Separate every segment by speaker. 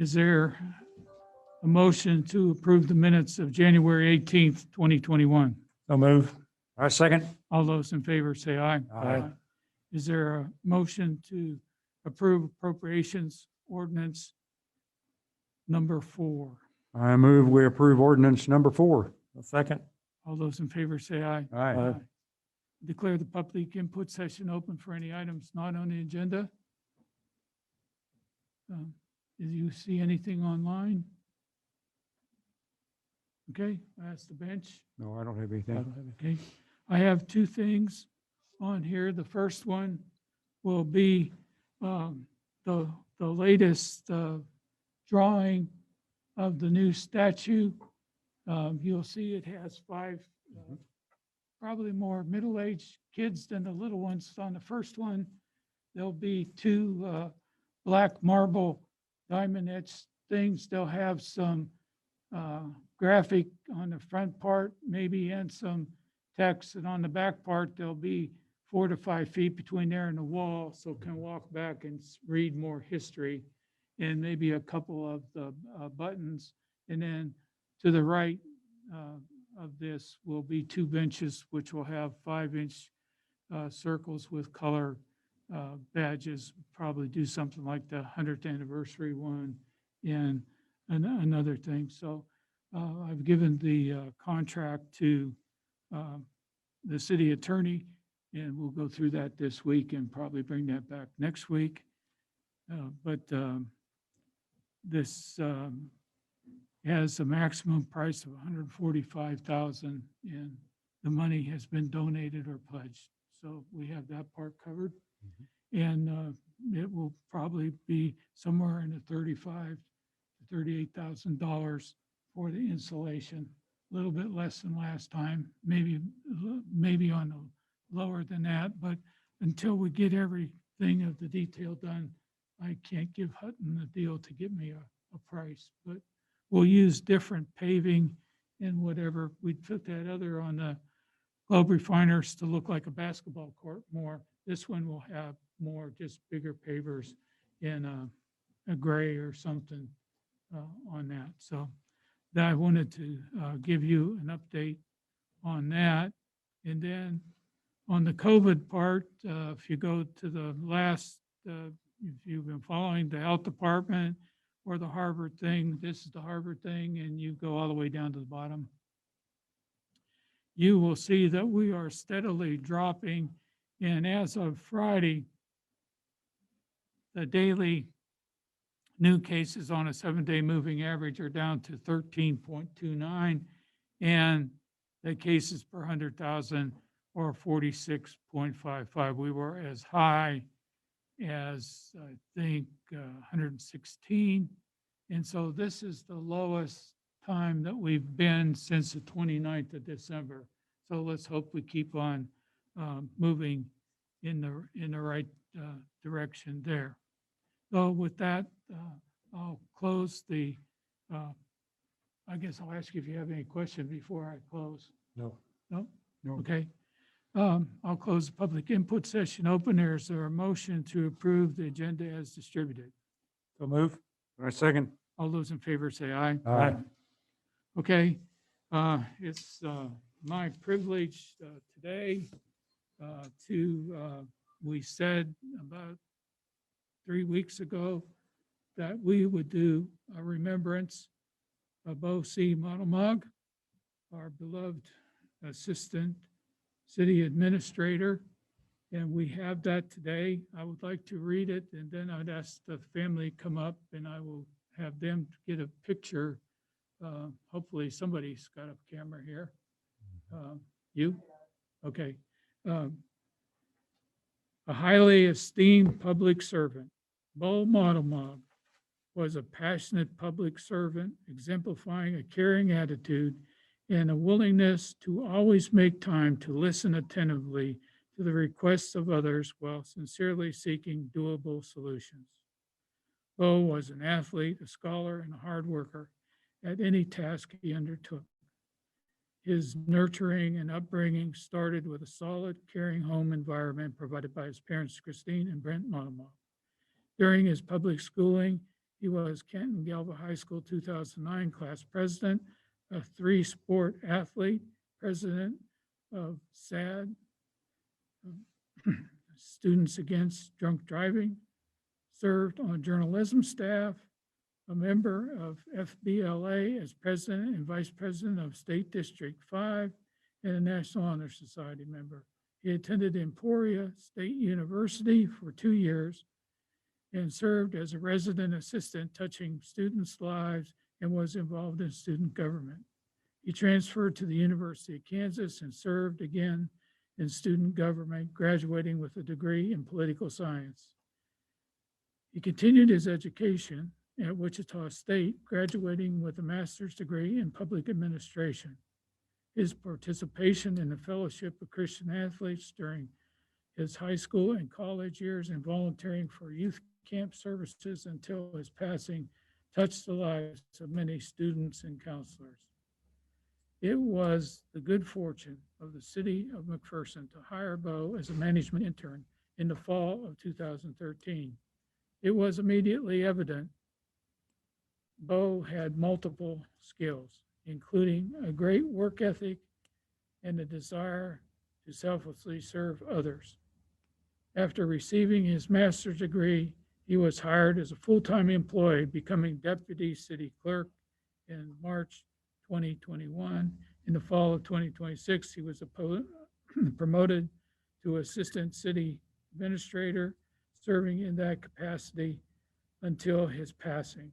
Speaker 1: Is there a motion to approve the minutes of January 18th, 2021?
Speaker 2: So move. I second.
Speaker 1: All those in favor say aye.
Speaker 2: Aye.
Speaker 1: Is there a motion to approve appropriations ordinance number 4?
Speaker 2: I move we approve ordinance number 4. A second.
Speaker 1: All those in favor say aye.
Speaker 2: Aye.
Speaker 1: Declare the public input session open for any items not on the agenda. Do you see anything online? Okay, I ask the bench.
Speaker 2: No, I don't have anything.
Speaker 1: Okay, I have two things on here. The first one will be the latest drawing of the new statue. You'll see it has 5 probably more middle-aged kids than the little ones. On the first one, there'll be 2 black marble diamond etched things. They'll have some graphic on the front part, maybe, and some text. And on the back part, there'll be 4 to 5 feet between there and the wall, so can walk back and read more history, and maybe a couple of the buttons. And then to the right of this will be 2 benches, which will have 5-inch circles with color badges. Probably do something like the 100th anniversary one and another thing. So I've given the contract to the city attorney, and we'll go through that this week and probably bring that back next week. But this has a maximum price of $145,000, and the money has been donated or pledged. So we have that part covered. And it will probably be somewhere in the $35,000 to $38,000 for the installation. A little bit less than last time, maybe on the lower than that. But until we get everything of the detail done, I can't give Hutton the deal to give me a price. But we'll use different paving and whatever. We put that other on the Globe Refiners to look like a basketball court more. This one will have more just bigger pavers in a gray or something on that. So that I wanted to give you an update on that. And then on the COVID part, if you go to the last, if you've been following the health department or the Harvard thing, this is the Harvard thing, and you go all the way down to the bottom, you will see that we are steadily dropping. And as of Friday, the daily new cases on a 7-day moving average are down to 13.29, and the cases per 100,000 are 46.55. We were as high as, I think, 116. And so this is the lowest time that we've been since the 29th of December. So let's hope we keep on moving in the right direction there. So with that, I'll close the, I guess I'll ask you if you have any question before I close.
Speaker 2: No.
Speaker 1: No?
Speaker 2: No.
Speaker 1: Okay. I'll close the public input session open. There's a motion to approve the agenda as distributed.
Speaker 2: So move. I second.
Speaker 1: All those in favor say aye.
Speaker 2: Aye.
Speaker 1: Okay, it's my privilege today we said about 3 weeks ago that we would do a remembrance of Bo C. Monomog, our beloved assistant city administrator, and we have that today. I would like to read it, and then I'd ask the family to come up, and I will have them get a picture. Hopefully somebody's got a camera here. You? Okay. A highly esteemed public servant, Bo Monomog was a passionate public servant, exemplifying a caring attitude and a willingness to always make time to listen attentively to the requests of others while sincerely seeking doable solutions. Bo was an athlete, a scholar, and a hard worker at any task he undertook. His nurturing and upbringing started with a solid, caring home environment provided by his parents, Christine and Brent Monomog. During his public schooling, He was Canton Galva High School 2009 class president, a three-sport athlete, president of SAD, Students Against Drunk Driving, served on journalism staff, a member of FBLA as president and vice president of State District 5, and a National Honor Society member. He attended Emporia State University for 2 years and served as a resident assistant touching students' lives and was involved in student government. He transferred to the University of Kansas and served again in student government, graduating with a degree in political science. He continued his education at Wichita State, graduating with a master's degree in public administration. His participation in the Fellowship of Christian Athletes during his high school and college years and volunteering for youth camp services until his passing touched the lives of many students and counselors. It was the good fortune of the city of McPherson to hire Bo as a management intern in the fall of 2013. It was immediately evident Bo had multiple skills, including a great work ethic and a desire to selflessly serve others. After receiving his master's degree, he was hired as a full-time employee, becoming deputy city clerk in March 2021. In the fall of 2026, he was promoted to assistant city administrator, serving in that capacity until his passing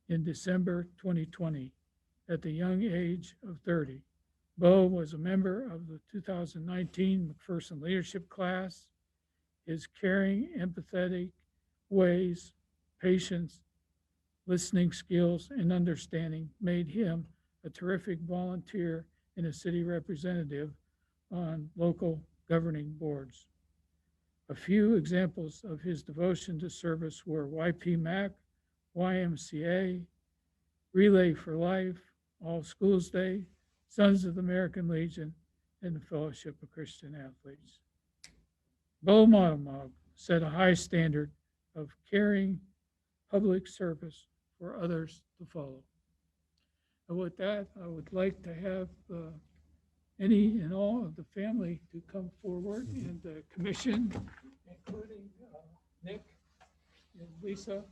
Speaker 1: in December 2020 at the young age of 30. Bo was a member of the 2019 McPherson Leadership Class. His caring, empathetic ways, patience, listening skills, and understanding made him a terrific volunteer and a city representative on local governing boards. A few examples of his devotion to service were YPMAC, YMCA, Relay for Life, All Schools Day, Sons of the American Legion, and the Fellowship of Christian Athletes. Bo Motomog set a high standard of caring public service for others to follow. And with that, I would like to have any and all of the family to come forward and the commission, including Nick and Lisa.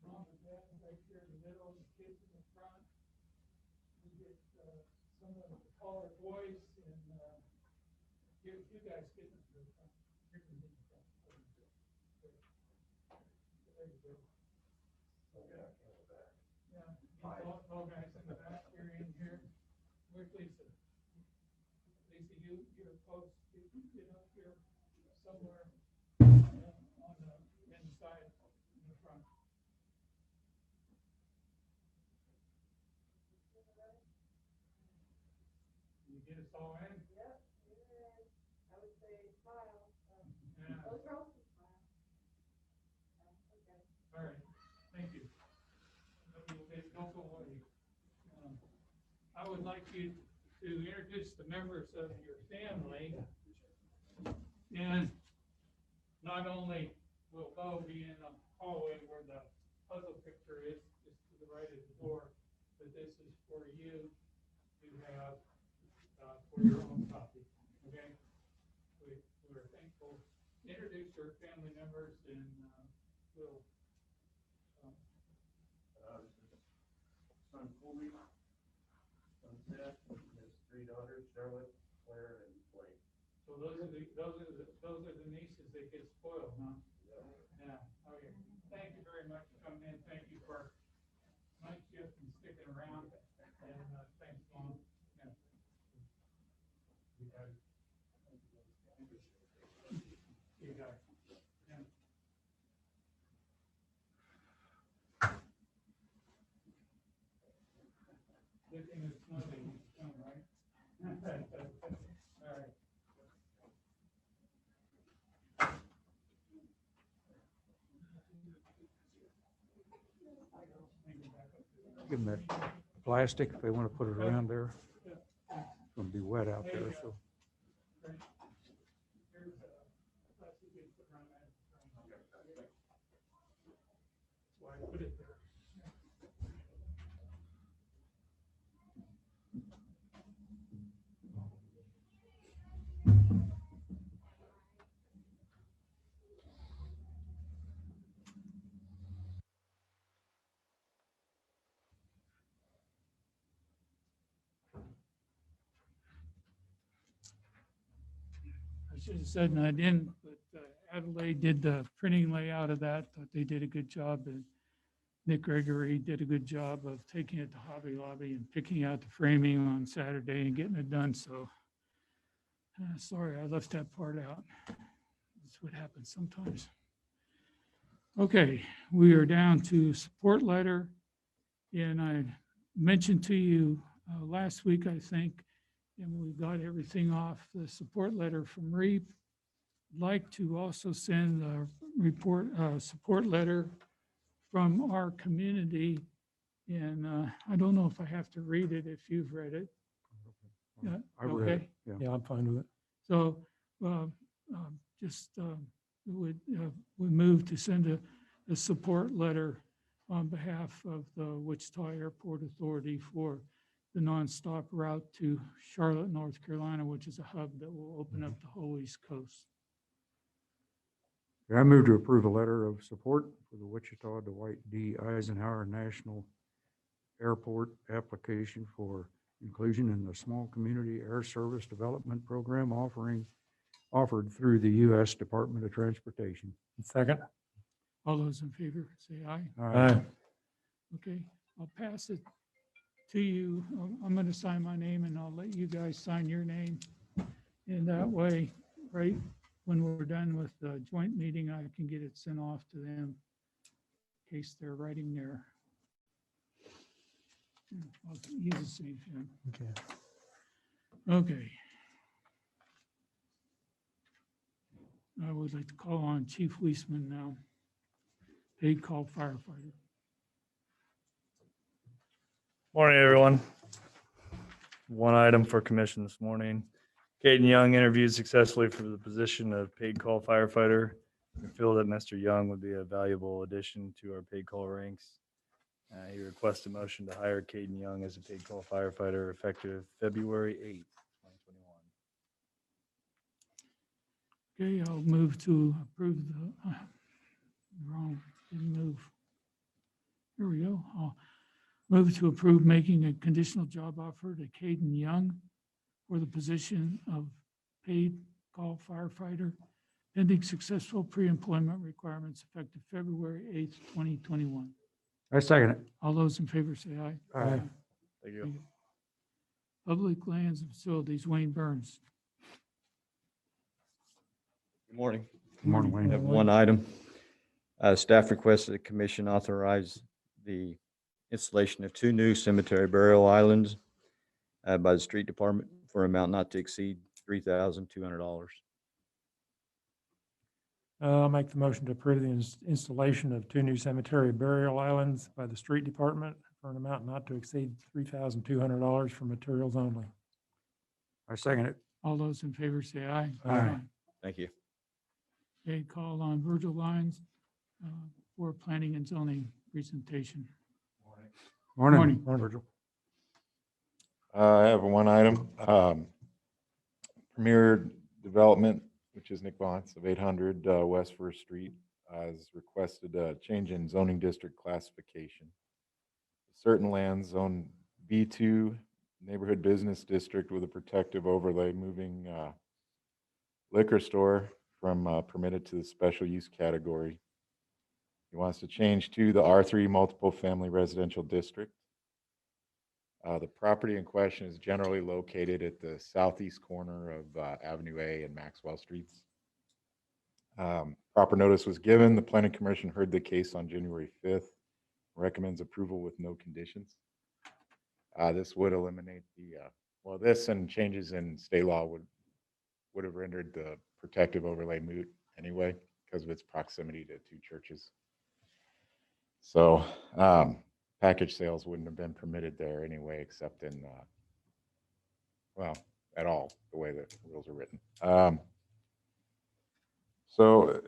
Speaker 1: Mom and dad right here in the middle, the kids in the front. We get some of the taller boys and you guys get into the front. You can get in the front. There you go. Yeah, tall guys in the back, you're in here. Where's Lisa? Lisa, you're close. Get up here somewhere on the inside in the front. You get us all in?
Speaker 3: Yep, I would say smile.
Speaker 1: Yeah.
Speaker 3: Those girls can smile. Okay.
Speaker 1: All right, thank you. Don't go away. I would like you to introduce the members of your family. And not only will Bo be in the hallway where the puzzle picture is, just to the right of the door, but this is for you to have for your own copy, okay? We're thankful. Introduce your family members and we'll.
Speaker 4: Son Colby, son Seth, his three daughters, Charlotte, Claire, and Blake.
Speaker 1: So those are the nieces that get spoiled, huh? Yeah. Okay. Thank you very much for coming in. Thank you for night shift and sticking around. And thanks, Mom. Yeah. You got it. You got it. Yeah. Good thing it's snowing, right? All right.
Speaker 2: give them that plastic if they want to put it around there. It's going to be wet out there, so.
Speaker 1: I should have said, and I didn't, but Adelaide did the printing layout of that. Thought they did a good job. And Nick Gregory did a good job of taking it to Hobby Lobby and picking out the framing on Saturday and getting it done. So sorry, I left that part out. That's what happens sometimes. Okay, we are down to support letter. And I mentioned to you last week, I think, and we got everything off the support letter from REAP. I'd like to also send a support letter from our community. And I don't know if I have to read it if you've read it. Yeah,
Speaker 2: I read it.
Speaker 1: okay.
Speaker 2: Yeah, I'm fine with it.
Speaker 1: So just we move to send a support letter on behalf of the Wichita Airport Authority for the nonstop route to Charlotte, North Carolina, which is a hub that will open up the whole East Coast.
Speaker 2: I move to approve a letter of support for the Wichita Dwight D. Eisenhower National Airport application for inclusion in the Small Community Air Service Development Program offered through the U.S. Department of Transportation.
Speaker 5: Second.
Speaker 1: All those in favor, say aye.
Speaker 5: Aye.
Speaker 1: Okay, I'll pass it to you. I'm going to sign my name and I'll let you guys sign your name. And that way, right, when we're done with the joint meeting, I can get it sent off to them in case they're writing their. I'll use the same pen.
Speaker 5: Okay.
Speaker 1: Okay. I would like to call on Chief Weisman now, paid call firefighter.
Speaker 6: Morning, everyone. One item for commission this morning. Caden Young interviewed successfully for the position of paid call firefighter. We feel that Mr. Young would be a valuable addition to our paid call ranks. He requests a motion to hire Caden Young as a paid call firefighter effective February 8th, 2021.
Speaker 1: Okay, I'll move to approve the, wrong, didn't move. Here we go. I'll move to approve making a conditional job offer to Caden Young for the position of paid call firefighter, pending successful pre-employment requirements effective February 8th, 2021.
Speaker 2: I second it.
Speaker 1: All those in favor say aye.
Speaker 2: Aye.
Speaker 6: Thank you.
Speaker 1: Public Lands and Facilities, Wayne Burns.
Speaker 7: Good morning.
Speaker 2: Good morning,
Speaker 7: I
Speaker 2: Wayne.
Speaker 7: have one item. Staff requested the commission authorize the installation of 2 new cemetery burial islands by the street department for an amount not to exceed $3,200.
Speaker 5: I'll make the motion to approve the installation of 2 new cemetery burial islands by the street department for an amount not to exceed $3,200 for materials only.
Speaker 2: I second it.
Speaker 1: All those in favor say aye.
Speaker 2: Aye.
Speaker 7: Thank you.
Speaker 1: Okay, call on Virgil Lyons for planning and zoning presentation.
Speaker 2: Morning.
Speaker 1: Morning.
Speaker 2: Virgil.
Speaker 8: I have one item. Premier Development, which is Nick Vance of 800 West First Street, has requested a change in zoning district classification. Certain lands zone B2 neighborhood business district with a protective overlay, moving liquor store from permitted to the special use category. He wants to change to the R3 multiple family residential district. The property in question is generally located at the southeast corner of Avenue A and Maxwell Streets. Proper notice was given. The Planning Commission heard the case on January 5th, recommends approval with no conditions. This would eliminate the, well, this and changes in state law would have rendered the protective overlay moot anyway because of its proximity to 2 churches. So package sales wouldn't have been permitted there anyway, except in, well, at all, the way that the rules are written. So,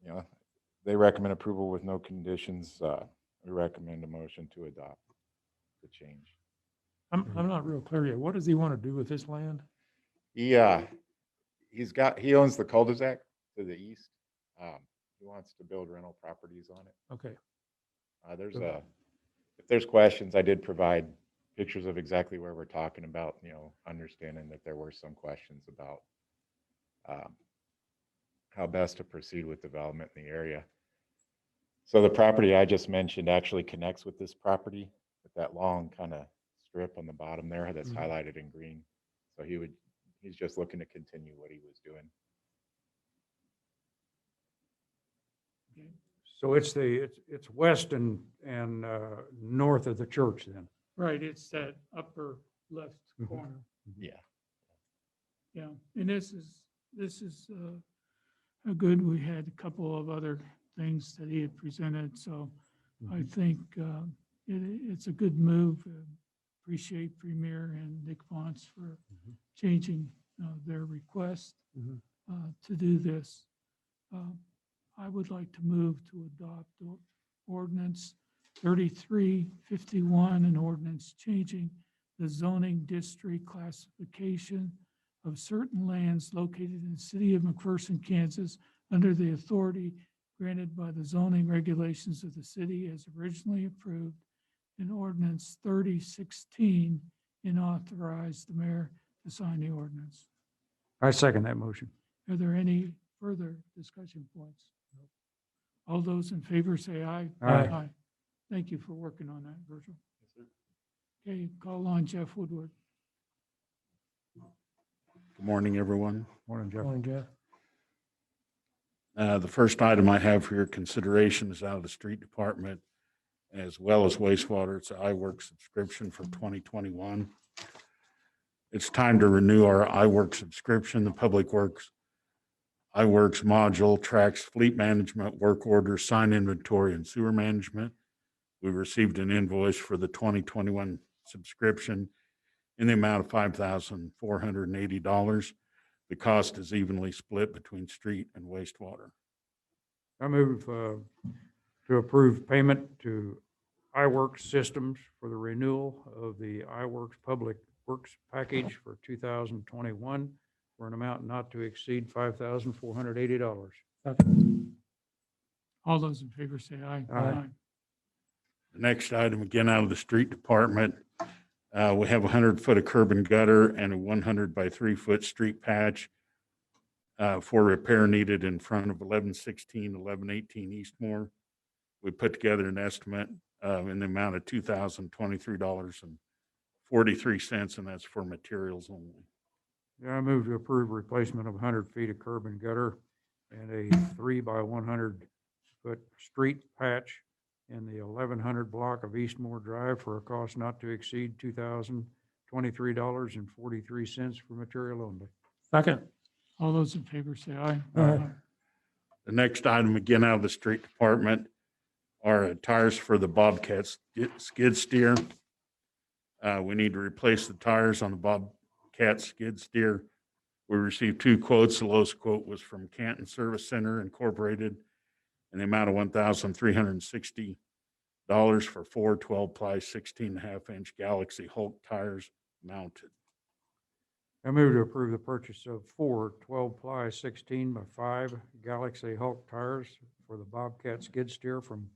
Speaker 8: you know, they recommend approval with no conditions. We recommend a motion to adopt the change.
Speaker 5: I'm not real clear yet. What does he want to do with this land?
Speaker 8: He owns the cul-de-sac to the east. He wants to build rental properties on it.
Speaker 5: Okay,
Speaker 8: If there's questions, I did provide pictures of exactly where we're talking about, you know, understanding that there were some questions about how best to proceed with development in the area. So the property I just mentioned actually connects with this property with that long kind of strip on the bottom there that's highlighted in green. So he's just looking to continue what he was doing.
Speaker 2: So it's west and north of the church then.
Speaker 1: Right, it's that upper left
Speaker 2: Mhm.
Speaker 1: corner.
Speaker 8: Yeah.
Speaker 1: Yeah, and this is a good, we had a couple of other things that he had presented, so I think it's a good move. Appreciate Premier and Nick Vance for changing their request
Speaker 2: Mhm.
Speaker 1: to do this. I would like to move to adopt ordinance 3351, an ordinance changing the zoning district classification of certain lands located in the city of McPherson, Kansas, under the authority granted by the zoning regulations of the city as originally approved in ordinance 3016, and authorize the mayor to sign the ordinance.
Speaker 2: I second that motion.
Speaker 1: Are there any further discussion points? All those in favor say aye.
Speaker 2: Aye.
Speaker 1: Thank you for working on that, Virgil. Okay, call on Jeff Woodward.
Speaker 9: Good morning, everyone.
Speaker 2: Morning, Jeff.
Speaker 5: morning, Jeff.
Speaker 9: The first item I have for your consideration is out of the street department as well as wastewater. It's an iWorks subscription for 2021. It's time to renew our iWorks subscription. The Public Works iWorks module tracks fleet management, work orders, sign inventory, and sewer management. We received an invoice for the 2021 subscription in the amount of $5,480. The cost is evenly split between street and wastewater.
Speaker 2: I move to approve payment to iWorks Systems for the renewal of the iWorks Public Works package for 2021 for an amount not to exceed $5,480.
Speaker 1: All those in favor say aye.
Speaker 2: Aye.
Speaker 9: The next item, again out of the street department, we have 100 foot of curb and gutter and a 100 by 3 foot street patch for repair needed in front of 1116, 1118 Eastmore. We put together an estimate in the amount of $2,023.43, and that's for materials only.
Speaker 2: Yeah, I move to approve replacement of 100 feet of curb and gutter and a 3 by 100 foot street patch in the 1100 block of Eastmore Drive for a cost not to exceed $2,023.43 for material only.
Speaker 5: Second.
Speaker 1: All those in favor say aye.
Speaker 5: Aye.
Speaker 9: The next item, again out of the street department, are tires for the Bobcat skid steer. We need to replace the tires on the Bobcat skid steer. We received 2 quotes. The lowest quote was from Canton Service Center Incorporated in the amount of $1,360 for 4 12-ply 16.5-inch Galaxy Hulk tires mounted.
Speaker 2: I move to approve the purchase of 4 12-ply 16 by 5 Galaxy Hulk tires for the Bobcat skid steer from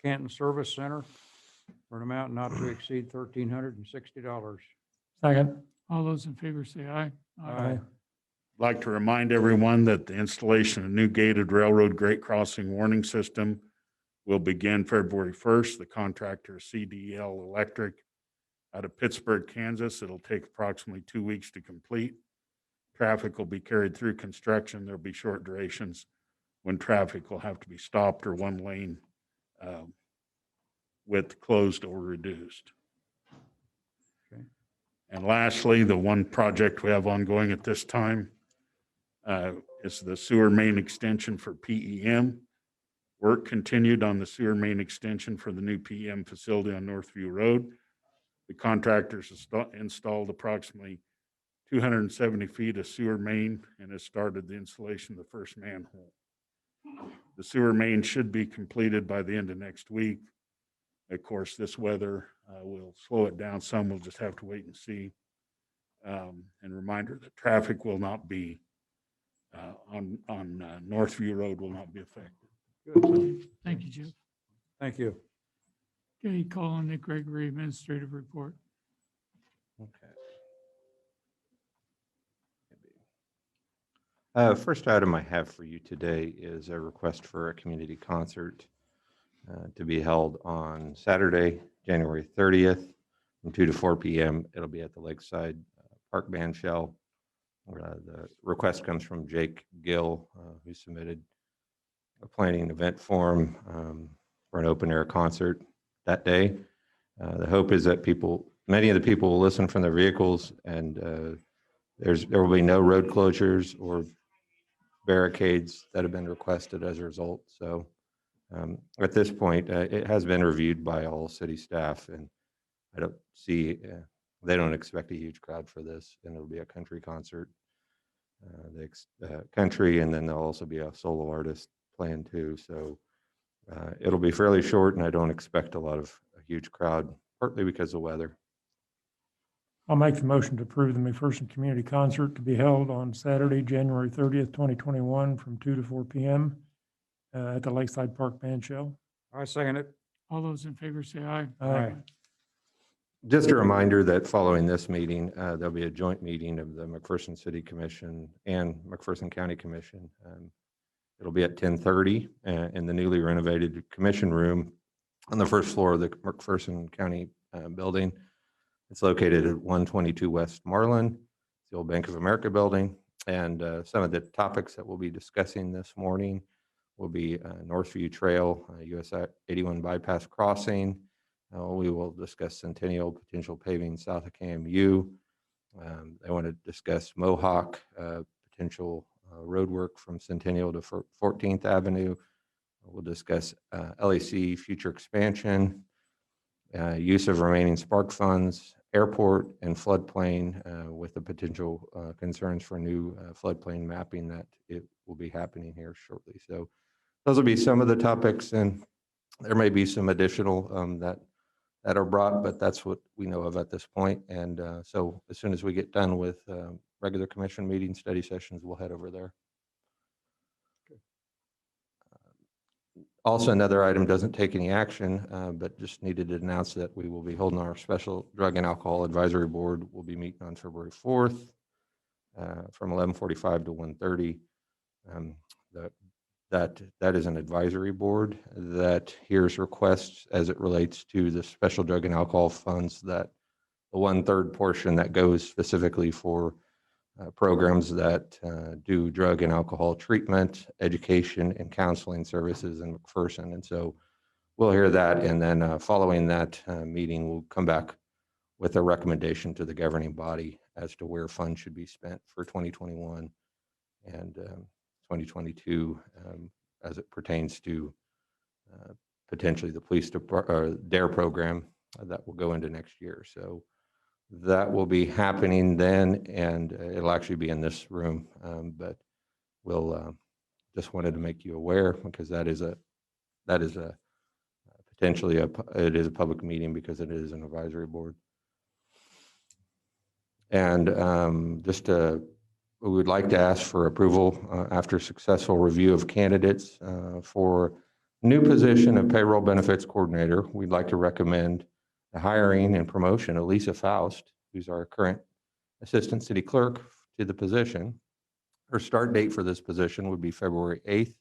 Speaker 2: Canton Service Center for an amount not to exceed $1,360.
Speaker 5: Second.
Speaker 1: All those in favor say aye.
Speaker 2: Aye.
Speaker 9: I'd like to remind everyone that the installation of new gated railroad grade crossing warning system will begin February 1st. The contractor is CDL Electric out of Pittsburgh, Kansas. It'll take approximately 2 weeks to complete. Traffic will be carried through construction. There'll be short durations when traffic will have to be stopped or one lane width closed or reduced.
Speaker 2: Okay.
Speaker 9: And lastly, the one project we have ongoing at this time is the sewer main extension for PEM. Work continued on the sewer main extension for the new PM facility on Northview Road. The contractors installed approximately 270 feet of sewer main and has started the installation of the first manhole. The sewer main should be completed by the end of next week. Of course, this weather will slow it down some. We'll just have to wait and see. And reminder that traffic will not be on Northview Road will not be affected.
Speaker 2: Good.
Speaker 1: Thank you, Jeff.
Speaker 2: Thank you.
Speaker 1: Okay, call on Nick Gregory, administrative report.
Speaker 10: First item I have for you today is a request for a community concert to be held on Saturday, January 30th, from 2 to 4 p.m. It'll be at the Lakeside Park Band Shell. The request comes from Jake Gill, who submitted a planning event form for an open air concert that day. The hope is that many of the people will listen from their vehicles, and there will be no road closures or barricades that have been requested as a result. So at this point, it has been reviewed by all city staff, and I don't see, they don't expect a huge crowd for this, and it'll be a country concert. Country, and then there'll also be a solo artist playing too. So it'll be fairly short, and I don't expect a huge crowd, partly because of weather.
Speaker 5: I'll make the motion to approve the McPherson Community Concert to be held on Saturday, January 30th, 2021, from 2 to 4 p.m. At the Lakeside Park Band Shell.
Speaker 2: I second it.
Speaker 1: All those in favor say aye.
Speaker 5: Aye.
Speaker 10: Just a reminder that following this meeting, there'll be a joint meeting of the McPherson City Commission and McPherson County Commission. It'll be at 10:30 in the newly renovated commission room on the first floor of the McPherson County building. It's located at 122 West Marlin, the old Bank of America building. And some of the topics that we'll be discussing this morning will be Northview Trail, US 81 bypass crossing. We will discuss Centennial potential paving south of KMU. I want to discuss Mohawk potential road work from Centennial to 14th Avenue. We'll discuss LAC future expansion, use of remaining spark funds, airport and floodplain with the potential concerns for new floodplain mapping that it will be happening here shortly. So those will be some of the topics, and there may be some additional that are brought, but that's what we know of at this point. And so as soon as we get done with regular commission meetings, study sessions, we'll head over there. Also, another item doesn't take any action, but just needed to announce that we will be holding our special drug and alcohol advisory board. We'll be meeting on February 4th from 11:45 to 1:30. That is an advisory board that hears requests as it relates to the special drug and alcohol funds, that the 1/3 portion that goes specifically for programs that do drug and alcohol treatment, education, and counseling services in McPherson. And so we'll hear that, and then following that meeting, we'll come back with a recommendation to the governing body as to where funds should be spent for 2021 and 2022 as it pertains to potentially the police DARE program that will go into next year. So that will be happening then, and it'll actually be in this room. But we'll just wanted to make you aware, because that is a potentially it is a public meeting because it is an advisory board. And we would like to ask for approval after successful review of candidates for new position of payroll benefits coordinator. We'd like to recommend the hiring and promotion of Lisa Faust, who's our current assistant city clerk, to the position. Her start date for this position would be February 8th.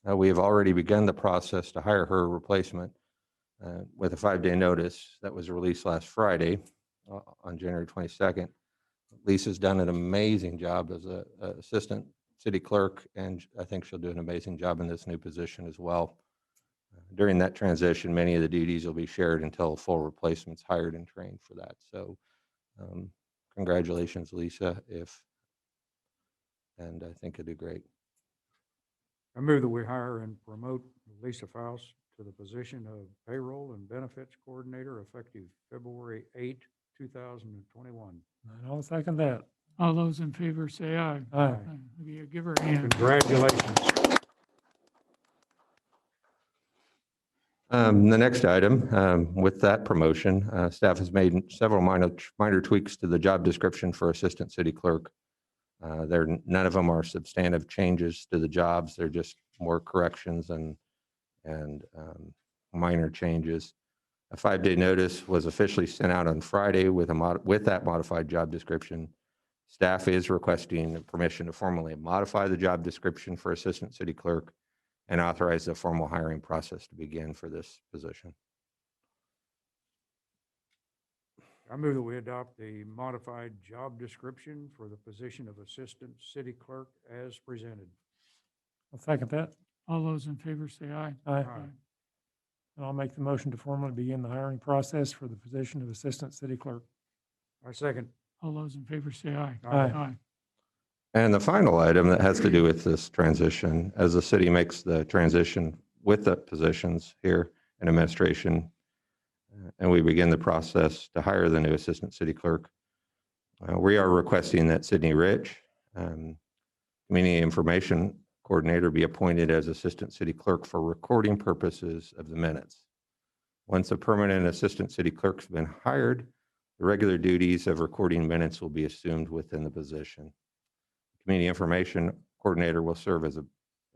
Speaker 10: We have already begun the process to hire her replacement with a 5-day notice that was released last Friday on January 22nd. Lisa's done an amazing job as an assistant city clerk, and I think she'll do an amazing job in this new position as well. During that transition, many of the duties will be shared until full replacement's hired and trained for that. So congratulations, Lisa, and I think you'll do great.
Speaker 2: I move that we hire and promote Lisa Faust to the position of payroll and benefits coordinator effective February 8, 2021.
Speaker 5: And I'll second that.
Speaker 1: All those in favor say aye.
Speaker 5: Aye.
Speaker 1: Give her a hand.
Speaker 2: Congratulations.
Speaker 10: The next item, with that promotion, staff has made several minor tweaks to the job description for Assistant City Clerk. None of them are substantive changes to the jobs. They're just more corrections and minor changes. A 5-day notice was officially sent out on Friday with that modified job description. Staff is requesting permission to formally modify the job description for Assistant City Clerk and authorize the formal hiring process to begin for this position.
Speaker 2: I move that we adopt the modified job description for the position of Assistant City Clerk as presented.
Speaker 5: I'll second that.
Speaker 1: All those in favor say aye.
Speaker 5: Aye. And I'll make the motion to formally begin the hiring process for the position of Assistant City Clerk.
Speaker 2: I second.
Speaker 1: All those in favor say aye.
Speaker 5: Aye.
Speaker 10: And the final item that has to do with this transition, as the city makes the transition with the positions here in administration, and we begin the process to hire the new Assistant City Clerk, we are requesting that Sydney Rich, Community Information Coordinator, be appointed as Assistant City Clerk for recording purposes of the minutes. Once a permanent Assistant City Clerk's been hired, the regular duties of recording minutes will be assumed within the position. Community Information Coordinator will serve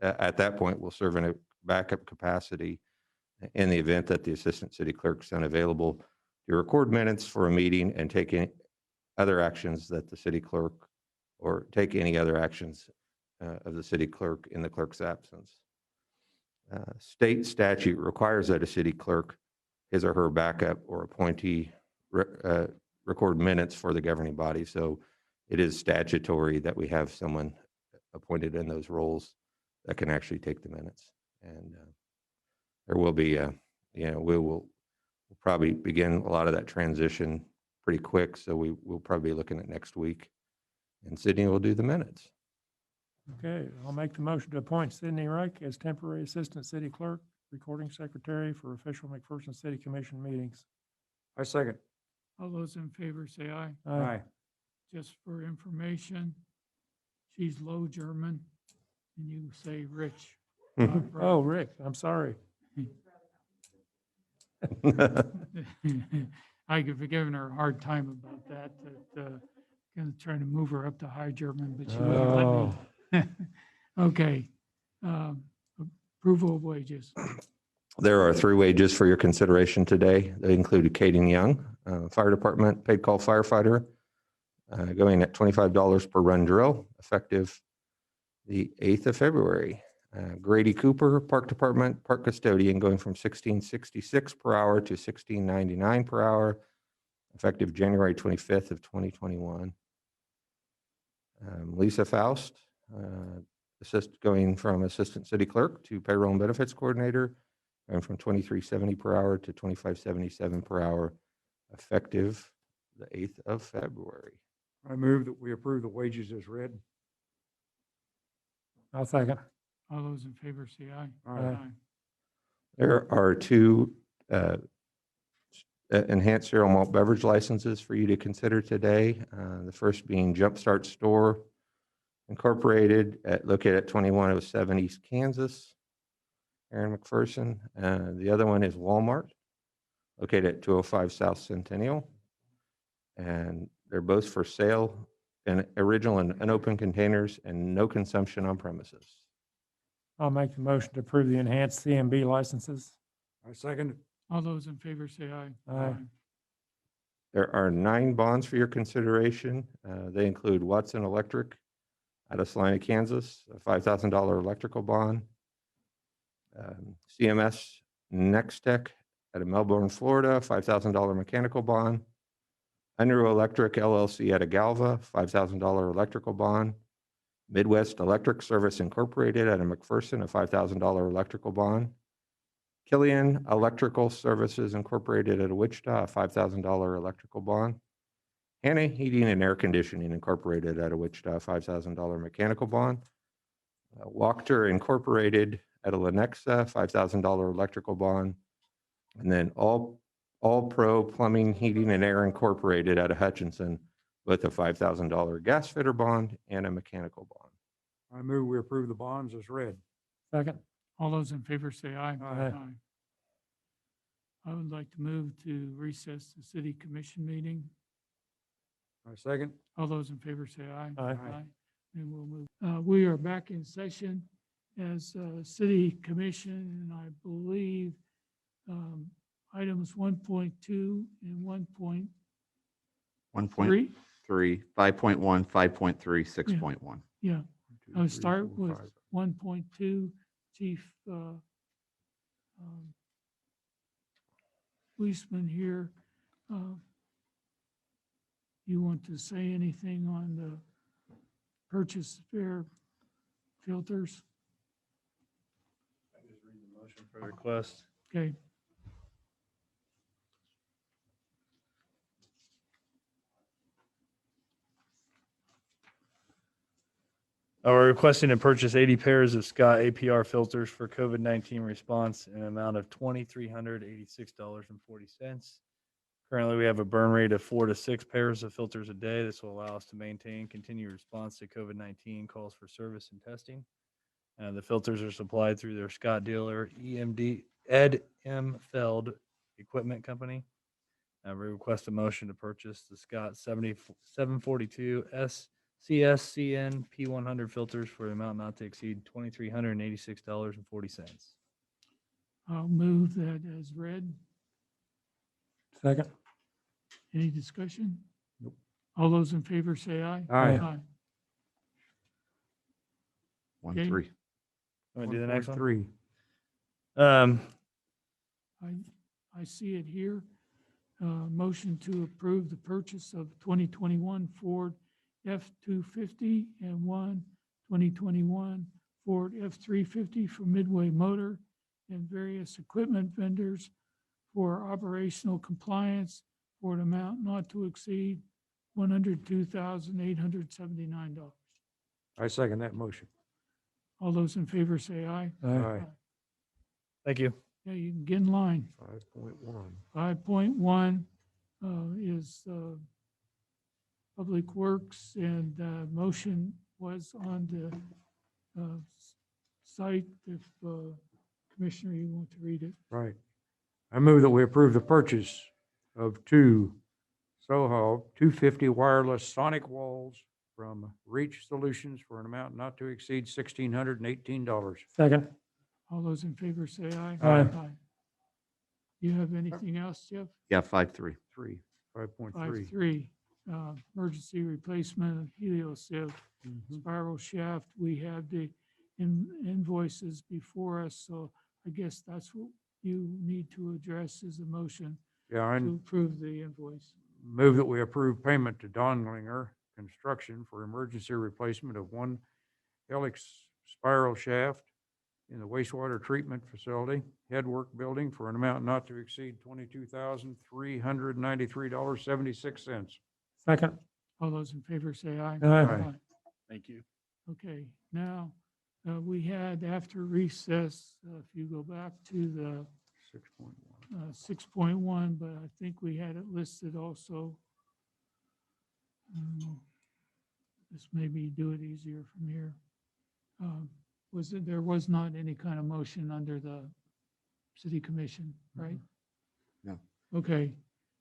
Speaker 10: at that point, will serve in a backup capacity in the event that the Assistant City Clerk is unavailable to record minutes for a meeting and take any other actions that the city clerk, or take any other actions of the city clerk in the clerk's absence. State statute requires that a city clerk, his or her backup or appointee, record minutes for the governing body. So it is statutory that we have someone appointed in those roles that can actually take the minutes. And there will be, we'll probably begin a lot of that transition pretty quick. So we'll probably be looking at next week, and Sydney will do the minutes.
Speaker 5: Okay, I'll make the motion to appoint Sydney Reich as temporary Assistant City Clerk, Recording Secretary for official McPherson City Commission meetings.
Speaker 2: I second.
Speaker 1: All those in favor say aye.
Speaker 2: Aye.
Speaker 1: Just for information, she's Low German, and you say Rich. not Reich.
Speaker 5: Oh, Rick, I'm sorry.
Speaker 1: I could be giving her a hard time about that, gonna try to move her up to High German, but she wouldn't
Speaker 5: Oh,
Speaker 1: let me. Okay, approval of wages.
Speaker 10: There are 3 wages for your consideration today. They include Caden Young, Fire Department paid call firefighter, going at $25 per run drill, effective the 8th of February. Grady Cooper, Park Department park custodian, going from $16.66 per hour to $16.99 per hour, effective January 25th of 2021. Lisa Faust, going from Assistant City Clerk to Payroll and Benefits Coordinator, going from $23.70 per hour to $25.77 per hour, effective the 8th of February.
Speaker 2: I move that we approve the wages as read.
Speaker 5: I'll second.
Speaker 1: All those in favor say aye.
Speaker 2: Aye.
Speaker 10: There are 2 enhanced cereal malt beverage licenses for you to consider today. The first being Jumpstart Store Incorporated, located at 2107 East Kansas, Aaron McPherson. The other one is Walmart, located at 205 South Centennial. And they're both for sale in original and unopened containers and no consumption on premises.
Speaker 5: I'll make the motion to approve the enhanced CMB licenses.
Speaker 2: I second.
Speaker 1: All those in favor say aye.
Speaker 5: Aye.
Speaker 10: There are 9 bonds for your consideration. They include Watson Electric out of Salina, Kansas, a $5,000 electrical bond. CMS Nextech out of Melbourne, Florida, $5,000 mechanical bond. Unruh Electric LLC out of Galva, $5,000 electrical bond. Midwest Electric Service Incorporated out of McPherson, a $5,000 electrical bond. Killian Electrical Services Incorporated out of Wichita, a $5,000 electrical bond. Hannah Heating and Air Conditioning Incorporated out of Wichita, $5,000 mechanical bond. Wachter Incorporated at a Lenexa, $5,000 electrical bond. And then All Pro Plumbing, Heating and Air Incorporated out of Hutchinson with a $5,000 gas fitter bond and a mechanical bond.
Speaker 2: I move we approve the bonds as read.
Speaker 5: Second.
Speaker 1: All those in favor say aye.
Speaker 2: Aye.
Speaker 1: I would like to move to recess the city commission meeting.
Speaker 2: I second.
Speaker 1: All those in favor say aye.
Speaker 5: Aye.
Speaker 1: And we'll move. We are back in session as city commission, and I believe items 1.2 and 1.3.
Speaker 11: 1.3, 5.1, 5.3, 6.1.
Speaker 1: Yeah, I'll start with 1.2, Chief Policeman here. You want to say anything on the purchase fair filters?
Speaker 6: I just read the motion for the request.
Speaker 1: Okay,
Speaker 6: We're requesting to purchase 80 pairs of Scott APR filters for COVID-19 response in an amount of $2,386.40. Currently, we have a burn rate of 4 to 6 pairs of filters a day. This will allow us to maintain continued response to COVID-19 calls for service and testing. The filters are supplied through their Scott dealer, Ed M. Feld Equipment Company. We request a motion to purchase the Scott 742 CSCN P100 filters for the amount not to exceed $2,386.40.
Speaker 1: I'll move that as read.
Speaker 5: Second.
Speaker 1: Any discussion?
Speaker 2: Nope.
Speaker 1: All those in favor say aye.
Speaker 2: Aye.
Speaker 11: 1.3.
Speaker 6: Want to do the next one?
Speaker 2: 3.
Speaker 6: Um,
Speaker 1: I see it here. Motion to approve the purchase of 2021 Ford F-250 and 2021 Ford F-350 from Midway Motor and various equipment vendors for operational compliance for an amount not to exceed $102,879.
Speaker 2: I second that motion.
Speaker 1: All those in favor say aye.
Speaker 2: Aye.
Speaker 6: Thank you.
Speaker 1: Yeah, you can get in line.
Speaker 2: 5.1.
Speaker 1: 5.1 is Public Works, and motion was on the site. If Commissioner, you want to read it.
Speaker 2: Right. I move that we approve the purchase of 2 Soho 250 wireless sonic walls from Reach Solutions for an amount not to exceed $1,618.
Speaker 5: Second.
Speaker 1: All those in favor say aye.
Speaker 5: Aye.
Speaker 1: You have anything else, Jeff?
Speaker 11: Yeah, 5.3.
Speaker 2: 5.3.
Speaker 1: 5.3, emergency replacement of helio sieve spiral shaft. We have the invoices before us, so I guess that's what you need to address is a motion
Speaker 2: Yeah, I
Speaker 1: to approve the invoice.
Speaker 2: move that we approve payment to Donlinger Construction for emergency replacement of 1 helix spiral shaft in the wastewater treatment facility, headwork building for an amount not to exceed $22,393.76.
Speaker 5: Second.
Speaker 1: All those in favor say aye.
Speaker 5: Aye.
Speaker 6: Thank you.
Speaker 1: Okay, now, we had after recess, if you go back to the
Speaker 2: 6.1.
Speaker 1: 6.1, but I think we had it listed also. This maybe do it easier from here. There was not any kind of motion under the city commission, right?
Speaker 11: No.
Speaker 1: Okay.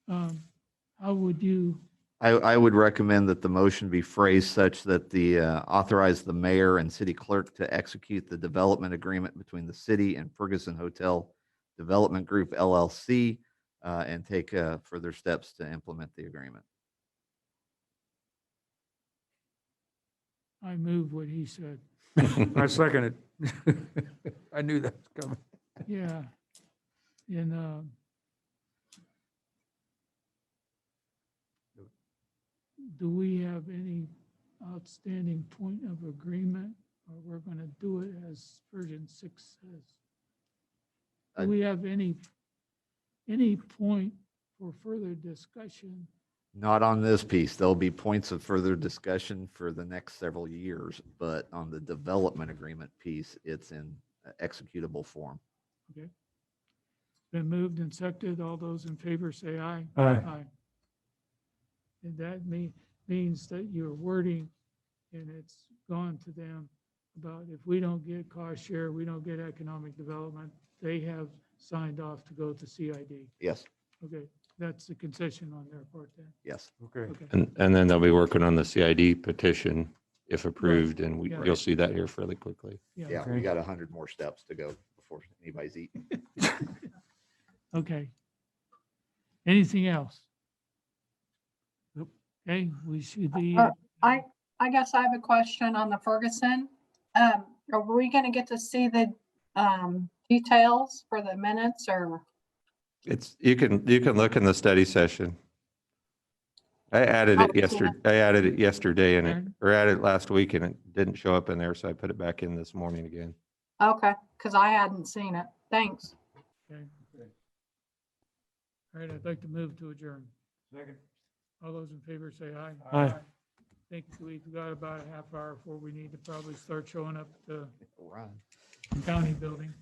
Speaker 1: How would you,
Speaker 11: I would recommend that the motion be phrased such that the authorize the mayor and city clerk to execute the development agreement between the city and Ferguson Hotel Development Group LLC and take further steps to implement the agreement.
Speaker 1: I move what he said.
Speaker 2: I second it. I knew that was coming.
Speaker 1: Yeah. And do we have any outstanding point of agreement, or we're going to do it as version 6 says? Do we have any point for further discussion
Speaker 11: Not on this piece. There'll be points of further discussion for the next several years, but on the development agreement piece, it's in executable form.
Speaker 1: Okay. Been moved and seconded. All those in favor say aye.
Speaker 5: Aye.
Speaker 1: And that means that your wording, and it's gone to them about if we don't get cost share, we don't get economic development, they have signed off to go to CID.
Speaker 11: Yes,
Speaker 1: Okay, that's the concession on their part then.
Speaker 11: yes.
Speaker 2: Okay.
Speaker 1: Okay,
Speaker 10: And then they'll be working on the CID petition if approved, and
Speaker 1: Yeah.
Speaker 10: you'll see that here fairly quickly.
Speaker 11: Yeah, we got 100 more steps to go before anybody's eating.
Speaker 1: Okay. Anything else? Nope. Okay, we should be.
Speaker 3: I guess I have a question on the Ferguson. Are we gonna get to see the details for the minutes or?
Speaker 10: You can look in the study session. I added
Speaker 3: Oh,
Speaker 10: it
Speaker 3: yeah.
Speaker 10: yesterday and
Speaker 1: Aaron?
Speaker 10: or added it last week and it didn't show up in there, so I put it back in this morning again.
Speaker 3: Okay, because I hadn't seen it. Thanks.
Speaker 1: Okay. All right, I'd like to move to adjourn.
Speaker 2: Second.
Speaker 1: All those in favor say aye.
Speaker 5: Aye.
Speaker 1: Think we've got about a half hour before we need to probably start showing up at the
Speaker 11: Run.
Speaker 1: county building.